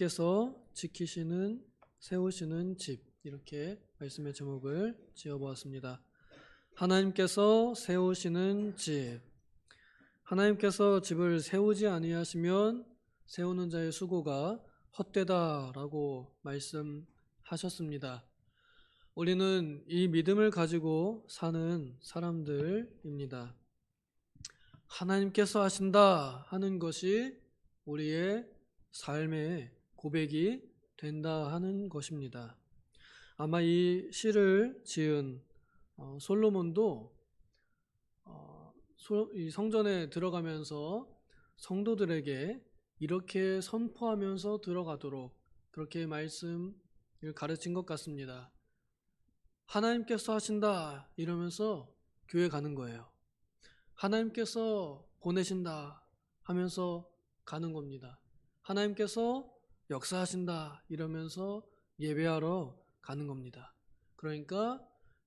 께서 지키시는 세우시는 집, 이렇게 말씀의 제목을 지어보았습니다. 하나님께서 세우시는 집. 하나님께서 집을 세우지 아니하시면 세우는 자의 수고가 헛되다라고 말씀하셨습니다. 우리는 이 믿음을 가지고 사는 사람들입니다. 하나님께서 하신다 하는 것이 우리의 삶의 고백이 된다 하는 것입니다. 아마 이 시를 지은 솔로몬도 이 성전에 들어가면서 성도들에게 이렇게 선포하면서 들어가도록 그렇게 말씀을 가르친 것 같습니다. 하나님께서 하신다 이러면서 교회 가는 거예요. 하나님께서 보내신다 하면서 가는 겁니다. 하나님께서 역사하신다 이러면서 예배하러 가는 겁니다. 그러니까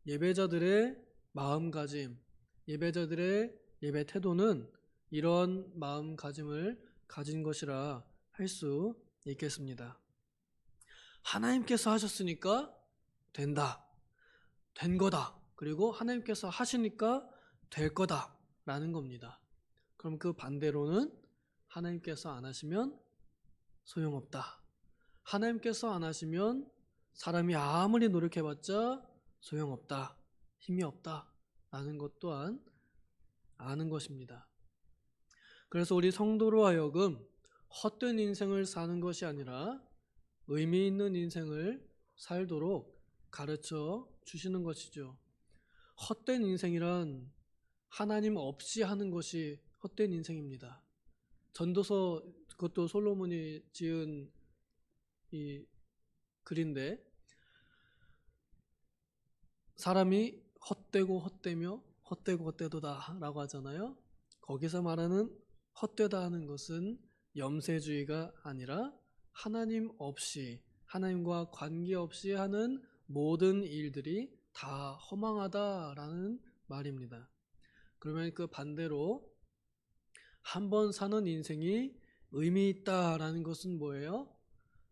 예배자들의 마음가짐, 예배자들의 예배 태도는 이런 마음가짐을 가진 것이라 할 수 있겠습니다. 하나님께서 하셨으니까 된다, 된 거다. 그리고 하나님께서 하시니까 될 거다 라는 겁니다. 그럼 그 반대로는 하나님께서 안 하시면 소용없다. 하나님께서 안 하시면 사람이 아무리 노력해봤자 소용없다. 힘이 없다. 라는 것 또한 아는 것입니다. 그래서 우리 성도로 하여금 헛된 인생을 사는 것이 아니라 의미 있는 인생을 살도록 가르쳐 주시는 것이죠. 헛된 인생이란 하나님 없이 하는 것이 헛된 인생입니다. 전도서, 그것도 솔로몬이 지은 이 글인데, 사람이 헛되고 헛되며 헛되고 헛되도다 라고 하잖아요. 거기서 말하는 헛되다 하는 것은 염세주의가 아니라 하나님 없이, 하나님과 관계없이 하는 모든 일들이 다 허망하다라는 말입니다. 그러면 그 반대로 한 번 사는 인생이 의미 있다라는 것은 뭐예요?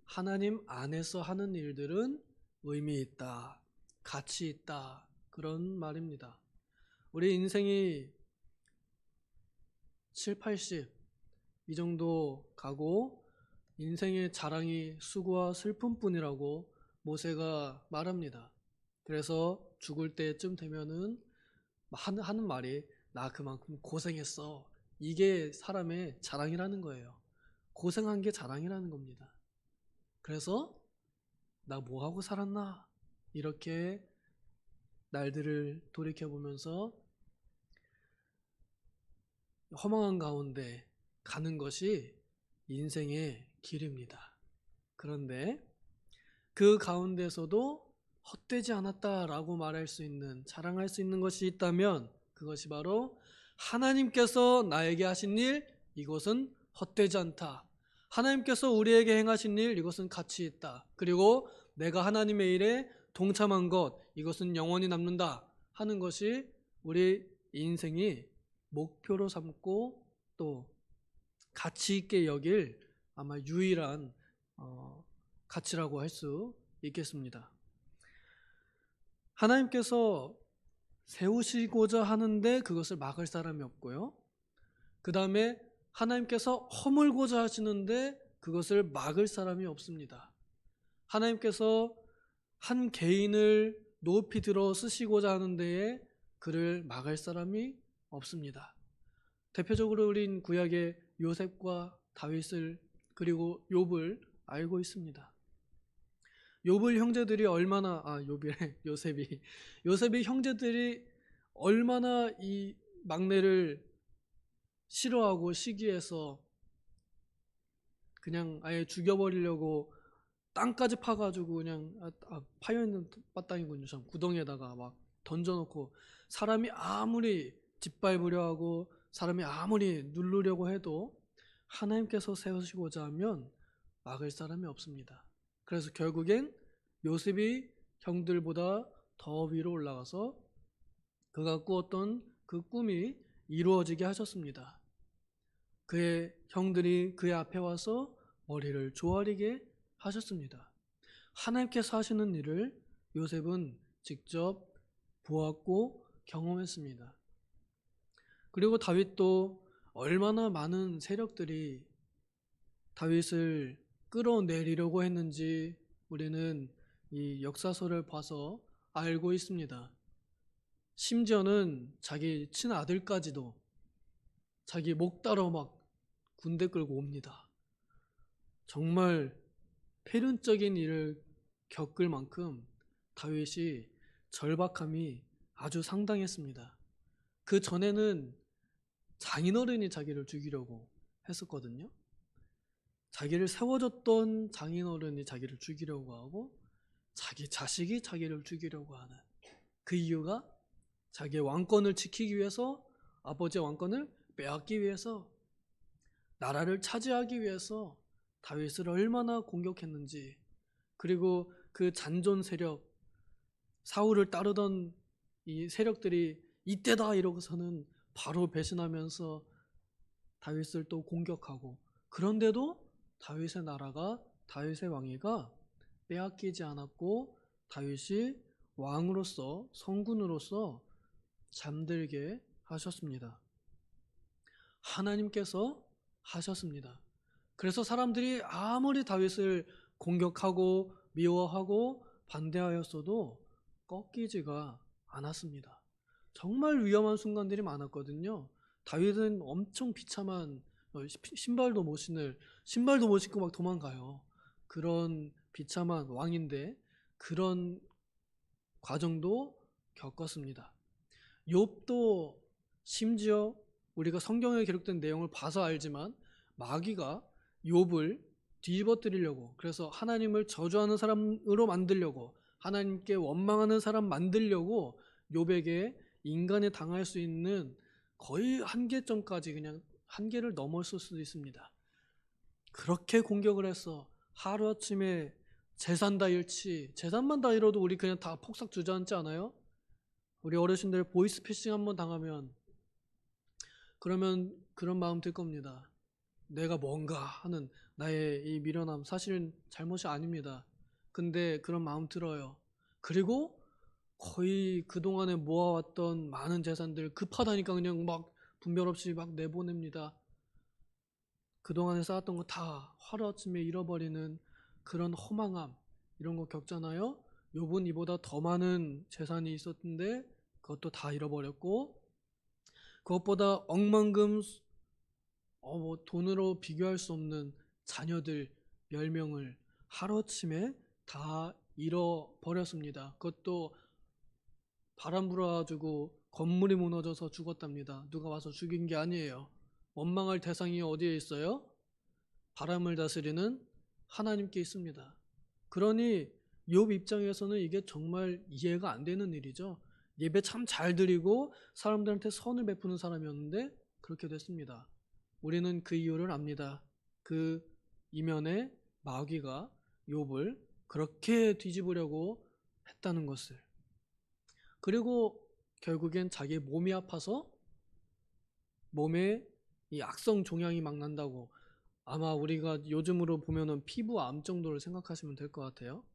하나님 안에서 하는 일들은 의미 있다, 가치 있다, 그런 말입니다. 우리 인생이 7, 80 이 정도 가고 인생의 자랑이 수고와 슬픔뿐이라고 모세가 말합니다. 그래서 죽을 때쯤 되면은 하는 말이 나 그만큼 고생했어. 이게 사람의 자랑이라는 거예요. 고생한 게 자랑이라는 겁니다. 그래서 나 뭐하고 살았나? 이렇게 날들을 돌이켜보면서 허망한 가운데 가는 것이 인생의 길입니다. 그런데 그 가운데서도 헛되지 않았다라고 말할 수 있는, 자랑할 수 있는 것이 있다면 그것이 바로 하나님께서 나에게 하신 일, 이것은 헛되지 않다. 하나님께서 우리에게 행하신 일, 이것은 가치 있다. 그리고 내가 하나님의 일에 동참한 것, 이것은 영원히 남는다 하는 것이 우리 인생이 목표로 삼고 또 가치 있게 여길 아마 유일한 가치라고 할 수 있겠습니다. 하나님께서 세우시고자 하는데 그것을 막을 사람이 없고요. 그 다음에 하나님께서 허물고자 하시는데 그것을 막을 사람이 없습니다. 하나님께서 한 개인을 높이 들어 쓰시고자 하는 데에 그를 막을 사람이 없습니다. 대표적으로 우린 구약의 요셉과 다윗을 그리고 욥을 알고 있습니다. 욥의 형제들이 얼마나 요셉이 형제들이 얼마나 이 막내를 싫어하고 시기해서 그냥 아예 죽여버리려고 땅까지 파가지고 그냥 파여있는 바땅이군요. 참 구덩이에다가 막 던져놓고 사람이 아무리 짓밟으려 하고 사람이 아무리 누르려고 해도 하나님께서 세우시고자 하면 막을 사람이 없습니다. 그래서 결국엔 요셉이 형들보다 더 위로 올라가서 그가 꾸었던 그 꿈이 이루어지게 하셨습니다. 그의 형들이 그의 앞에 와서 머리를 조아리게 하셨습니다. 하나님께서 하시는 일을 요셉은 직접 보았고 경험했습니다. 그리고 다윗도 얼마나 많은 세력들이 다윗을 끌어내리려고 했는지 우리는 이 역사서를 봐서 알고 있습니다. 심지어는 자기 친아들까지도 자기 목 따러 막 군대 끌고 옵니다. 정말 폐륜적인 일을 겪을 만큼 다윗이 절박함이 아주 상당했습니다. 그 전에는 장인어른이 자기를 죽이려고 했었거든요. 자기를 세워줬던 장인어른이 자기를 죽이려고 하고 자기 자식이 자기를 죽이려고 하는 그 이유가 자기의 왕권을 지키기 위해서, 아버지의 왕권을 빼앗기 위해서, 나라를 차지하기 위해서 다윗을 얼마나 공격했는지, 그리고 그 잔존 세력, 사울을 따르던 이 세력들이 이때다 이러고서는 바로 배신하면서 다윗을 또 공격하고, 그런데도 다윗의 나라가, 다윗의 왕위가 빼앗기지 않았고 다윗이 왕으로서, 성군으로서 잠들게 하셨습니다. 하나님께서 하셨습니다. 그래서 사람들이 아무리 다윗을 공격하고 미워하고 반대하였어도 꺾이지가 않았습니다. 정말 위험한 순간들이 많았거든요. 다윗은 엄청 비참한, 신발도 못 신고 막 도망가요. 그런 비참한 왕인데 그런 과정도 겪었습니다. 욥도 심지어 우리가 성경에 기록된 내용을 봐서 알지만 마귀가 욥을 뒤집어뜨리려고, 그래서 하나님을 저주하는 사람으로 만들려고, 하나님께 원망하는 사람 만들려고 욥에게 인간이 당할 수 있는 거의 한계점까지, 그냥 한계를 넘었을 수도 있습니다. 그렇게 공격을 해서 하루아침에 재산 다 잃지, 재산만 다 잃어도 우리 그냥 다 폭삭 주저앉지 않아요? 우리 어르신들 보이스피싱 한번 당하면 그러면 그런 마음 들 겁니다. 내가 뭔가 하는 나의 이 미련함, 사실은 잘못이 아닙니다. 근데 그런 마음 들어요. 그리고 거의 그동안에 모아왔던 많은 재산들 급하다니까 그냥 막 분별 없이 막 내보냅니다. 그동안에 쌓았던 거 다 하루아침에 잃어버리는 그런 허망함, 이런 거 겪잖아요. 욥은 이보다 더 많은 재산이 있었는데 그것도 다 잃어버렸고, 그것보다 억만금 돈으로 비교할 수 없는 자녀들 몇 명을 하루아침에 다 잃어버렸습니다. 그것도 바람 불어가지고 건물이 무너져서 죽었답니다. 누가 와서 죽인 게 아니에요. 원망할 대상이 어디에 있어요? 바람을 다스리는 하나님께 있습니다. 그러니 욥 입장에서는 이게 정말 이해가 안 되는 일이죠. 예배 참 잘 드리고 사람들한테 선을 베푸는 사람이었는데 그렇게 됐습니다. 우리는 그 이유를 압니다. 그 이면에 마귀가 욥을 그렇게 뒤집으려고 했다는 것을. 그리고 결국엔 자기 몸이 아파서 몸에 이 악성 종양이 막 난다고, 아마 우리가 요즘으로 보면은 피부암 정도를 생각하시면 될 것 같아요.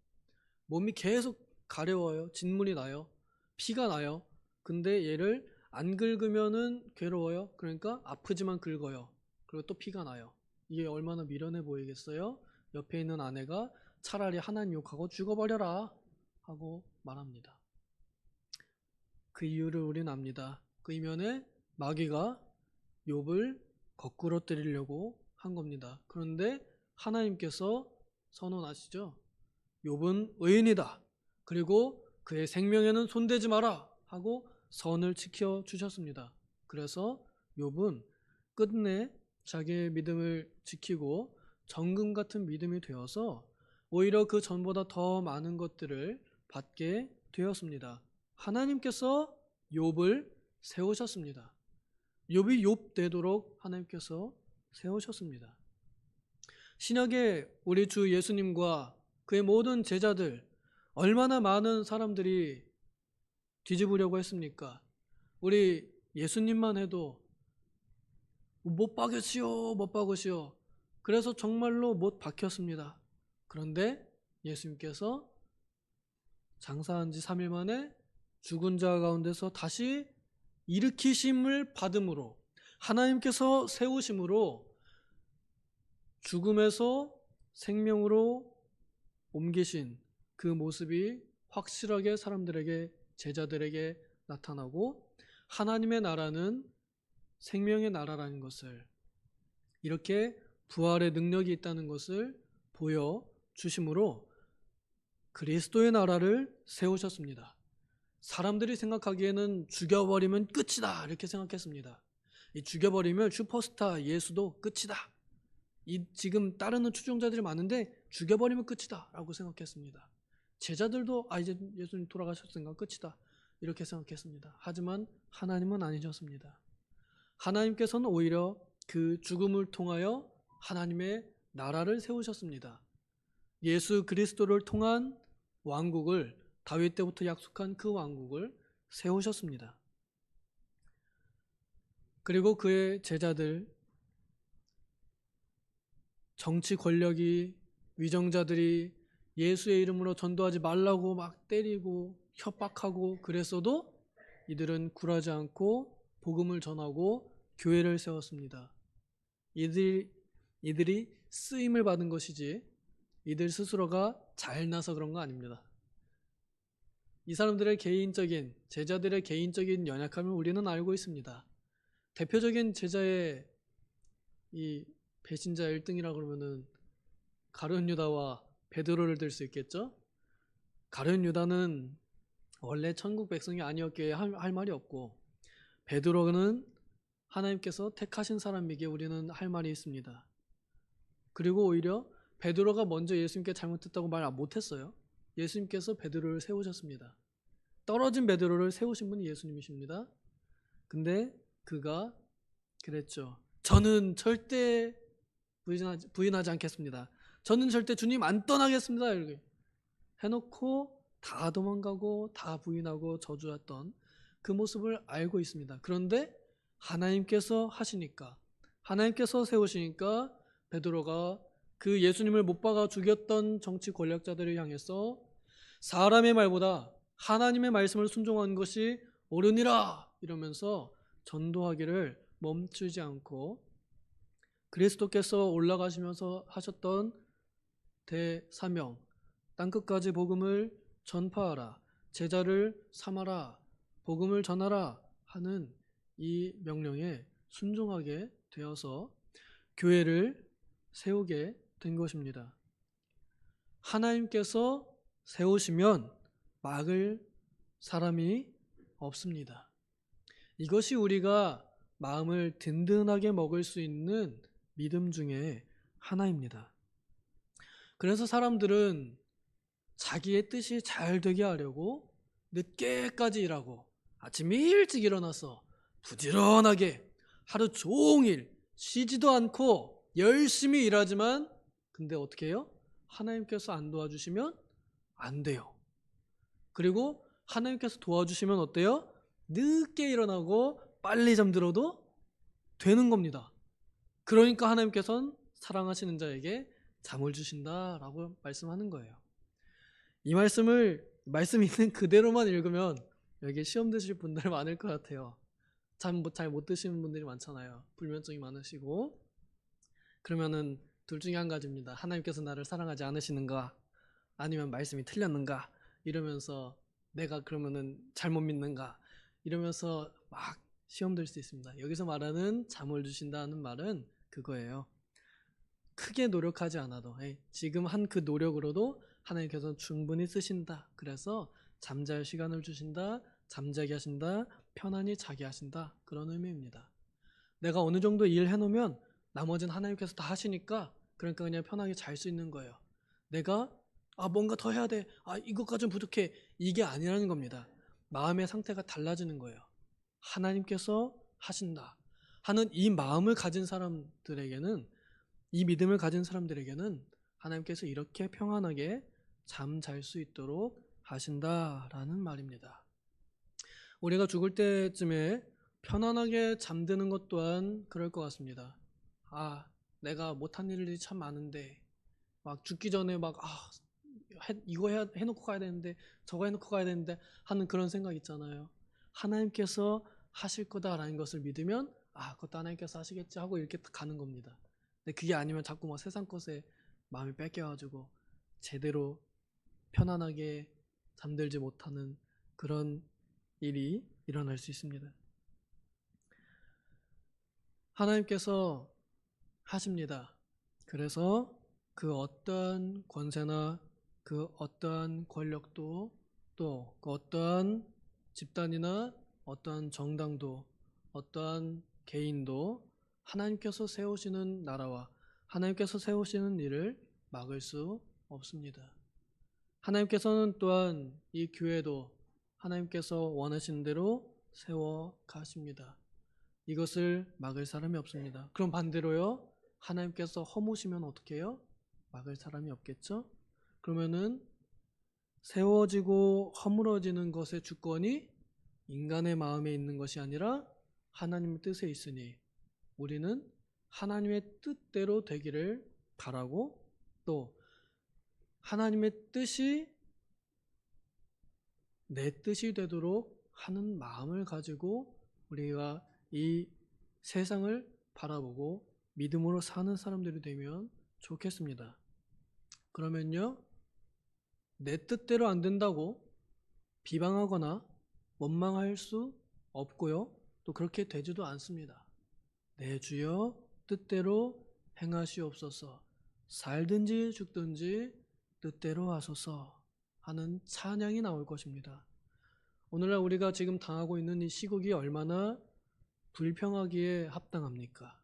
몸이 계속 가려워요. 진물이 나요. 피가 나요. 근데 얘를 안 긁으면은 괴로워요. 그러니까 아프지만 긁어요. 그리고 또 피가 나요. 이게 얼마나 미련해 보이겠어요? 옆에 있는 아내가 차라리 하나님 욕하고 죽어버려라 하고 말합니다. 그 이유를 우리는 압니다. 그 이면에 마귀가 욥을 거꾸로 때리려고 한 겁니다. 그런데 하나님께서 선언하시죠. 욥은 의인이다. 그리고 그의 생명에는 손대지 마라 하고 선을 지켜 주셨습니다. 그래서 욥은 끝내 자기의 믿음을 지키고 정금 같은 믿음이 되어서 오히려 그 전보다 더 많은 것들을 받게 되었습니다. 하나님께서 욥을 세우셨습니다. 욥이 욥 되도록 하나님께서 세우셨습니다. 신약에 우리 주 예수님과 그의 모든 제자들, 얼마나 많은 사람들이 뒤집으려고 했습니까? 우리 예수님만 해도 못 박으시오, 못 박으시오. 그래서 정말로 못 박혔습니다. 그런데 예수님께서 장사한 지 3일 만에 죽은 자 가운데서 다시 일으키심을 받음으로, 하나님께서 세우심으로 죽음에서 생명으로 옮기신 그 모습이 확실하게 사람들에게, 제자들에게 나타나고, 하나님의 나라는 생명의 나라라는 것을, 이렇게 부활의 능력이 있다는 것을 보여주심으로 그리스도의 나라를 세우셨습니다. 사람들이 생각하기에는 죽여버리면 끝이다 이렇게 생각했습니다. 이 죽여버리면 슈퍼스타 예수도 끝이다. 이 지금 따르는 추종자들이 많은데 죽여버리면 끝이다 라고 생각했습니다. 제자들도 이제 예수님 돌아가셨으니까 끝이다 이렇게 생각했습니다. 하지만 하나님은 아니셨습니다. 하나님께서는 오히려 그 죽음을 통하여 하나님의 나라를 세우셨습니다. 예수 그리스도를 통한 왕국을, 다윗 때부터 약속한 그 왕국을 세우셨습니다. 그리고 그의 제자들, 정치 권력이, 위정자들이 예수의 이름으로 전도하지 말라고 막 때리고 협박하고 그랬어도 이들은 굴하지 않고 복음을 전하고 교회를 세웠습니다. 이들이 쓰임을 받은 것이지 이들 스스로가 잘나서 그런 거 아닙니다. 이 사람들의 개인적인, 제자들의 개인적인 연약함을 우리는 알고 있습니다. 대표적인 제자의 이 배신자 1등이라 그러면은 가룟 유다와 베드로를 들 수 있겠죠? 가룟 유다는 원래 천국 백성이 아니었기에 할 말이 없고, 베드로는 하나님께서 택하신 사람이기에 우리는 할 말이 있습니다. 그리고 오히려 베드로가 먼저 예수님께 잘못했다고 말 못했어요. 예수님께서 베드로를 세우셨습니다. 떨어진 베드로를 세우신 분이 예수님이십니다. 근데 그가 그랬죠. 저는 절대 부인하지 않겠습니다. 저는 절대 주님 안 떠나겠습니다. 이렇게 해놓고 다 도망가고 다 부인하고 저주했던 그 모습을 알고 있습니다. 그런데 하나님께서 하시니까, 하나님께서 세우시니까 베드로가 그 예수님을 못 박아 죽였던 정치 권력자들을 향해서 사람의 말보다 하나님의 말씀을 순종한 것이 옳으니라 이러면서 전도하기를 멈추지 않고, 그리스도께서 올라가시면서 하셨던 대사명, 땅끝까지 복음을 전파하라, 제자를 삼아라, 복음을 전하라 하는 이 명령에 순종하게 되어서 교회를 세우게 된 것입니다. 하나님께서 세우시면 막을 사람이 없습니다. 이것이 우리가 마음을 든든하게 먹을 수 있는 믿음 중에 하나입니다. 그래서 사람들은 자기의 뜻이 잘 되게 하려고 늦게까지 일하고 아침 일찍 일어나서 부지런하게 하루 종일 쉬지도 않고 열심히 일하지만, 근데 어떻게 해요? 하나님께서 안 도와주시면 안 돼요. 그리고 하나님께서 도와주시면 어때요? 늦게 일어나고 빨리 잠들어도 되는 겁니다. 그러니까 하나님께서는 사랑하시는 자에게 잠을 주신다라고 말씀하는 거예요. 이 말씀 있는 그대로만 읽으면 여기 시험 드실 분들 많을 것 같아요. 잘 못 드시는 분들이 많잖아요. 불면증이 많으시고. 그러면은 둘 중에 한 가지입니다. 하나님께서 나를 사랑하지 않으시는가, 아니면 말씀이 틀렸는가, 이러면서 내가 그러면은 잘못 믿는가, 이러면서 막 시험 들 수 있습니다. 여기서 말하는 잠을 주신다는 말은 그거예요. 크게 노력하지 않아도 지금 한 그 노력으로도 하나님께서 충분히 쓰신다. 그래서 잠잘 시간을 주신다, 잠자게 하신다, 편안히 자게 하신다, 그런 의미입니다. 내가 어느 정도 일 해놓으면 나머지는 하나님께서 다 하시니까, 그러니까 그냥 편하게 잘 수 있는 거예요. 내가 뭔가 더 해야 돼, 이것까지는 부족해, 이게 아니라는 겁니다. 마음의 상태가 달라지는 거예요. 하나님께서 하신다 하는 이 마음을 가진 사람들에게는, 이 믿음을 가진 사람들에게는 하나님께서 이렇게 평안하게 잠잘 수 있도록 하신다라는 말입니다. 우리가 죽을 때쯤에 편안하게 잠드는 것 또한 그럴 것 같습니다. 내가 못한 일이 참 많은데, 막 죽기 전에 막 이거 해놓고 가야 되는데 저거 해놓고 가야 되는데 하는 그런 생각 있잖아요. 하나님께서 하실 거다라는 것을 믿으면 그것도 하나님께서 하시겠지 하고 이렇게 가는 겁니다. 근데 그게 아니면 자꾸 막 세상 것에 마음이 뺏겨가지고 제대로 편안하게 잠들지 못하는 그런 일이 일어날 수 있습니다. 하나님께서 하십니다. 그래서 그 어떠한 권세나 그 어떠한 권력도 또 그 어떠한 집단이나 어떠한 정당도 어떠한 개인도 하나님께서 세우시는 나라와 하나님께서 세우시는 일을 막을 수 없습니다. 하나님께서는 또한 이 교회도 하나님께서 원하시는 대로 세워 가십니다. 이것을 막을 사람이 없습니다. 그럼 반대로요, 하나님께서 허무시면 어떻게 해요? 막을 사람이 없겠죠? 그러면은 세워지고 허물어지는 것의 주권이 인간의 마음에 있는 것이 아니라 하나님의 뜻에 있으니 우리는 하나님의 뜻대로 되기를 바라고 또 하나님의 뜻이 내 뜻이 되도록 하는 마음을 가지고 우리가 이 세상을 바라보고 믿음으로 사는 사람들이 되면 좋겠습니다. 그러면요, 내 뜻대로 안 된다고 비방하거나 원망할 수 없고요, 또 그렇게 되지도 않습니다. 내 주여 뜻대로 행하시옵소서, 살든지 죽든지 뜻대로 하소서 하는 찬양이 나올 것입니다. 오늘날 우리가 지금 당하고 있는 이 시국이 얼마나 불평하기에 합당합니까?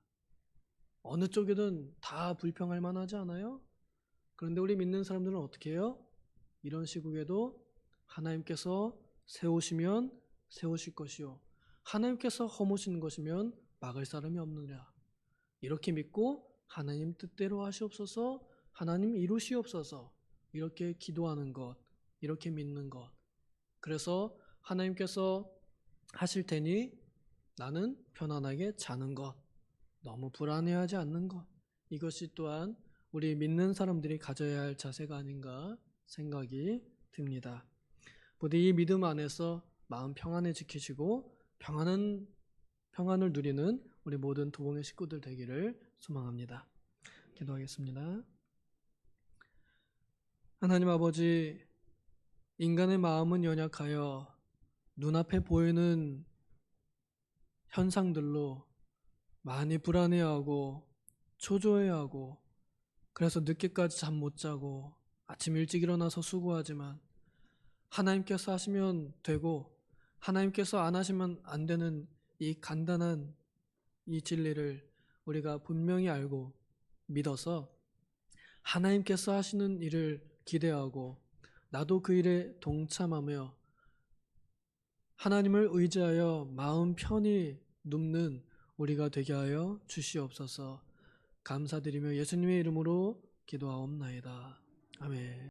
어느 쪽이든 다 불평할 만하지 않아요? 그런데 우리 믿는 사람들은 어떻게 해요? 이런 시국에도 하나님께서 세우시면 세우실 것이요 하나님께서 허무시는 것이면 막을 사람이 없느냐, 이렇게 믿고 하나님 뜻대로 하시옵소서, 하나님 이루시옵소서 이렇게 기도하는 것, 이렇게 믿는 것. 그래서 하나님께서 하실 테니 나는 편안하게 자는 것, 너무 불안해하지 않는 것, 이것이 또한 우리 믿는 사람들이 가져야 할 자세가 아닌가 생각이 듭니다. 부디 이 믿음 안에서 마음 평안에 지키시고 평안을 누리는 우리 모든 도봉의 식구들 되기를 소망합니다. 기도하겠습니다. 하나님 아버지, 인간의 마음은 연약하여 눈앞에 보이는 현상들로 많이 불안해하고 초조해하고 그래서 늦게까지 잠 못 자고 아침 일찍 일어나서 수고하지만 하나님께서 하시면 되고 하나님께서 안 하시면 안 되는 이 간단한 이 진리를 우리가 분명히 알고 믿어서 하나님께서 하시는 일을 기대하고 나도 그 일에 동참하며 하나님을 의지하여 마음 편히 눕는 우리가 되게 하여 주시옵소서. 감사드리며 예수님의 이름으로 기도하옵나이다. 아멘.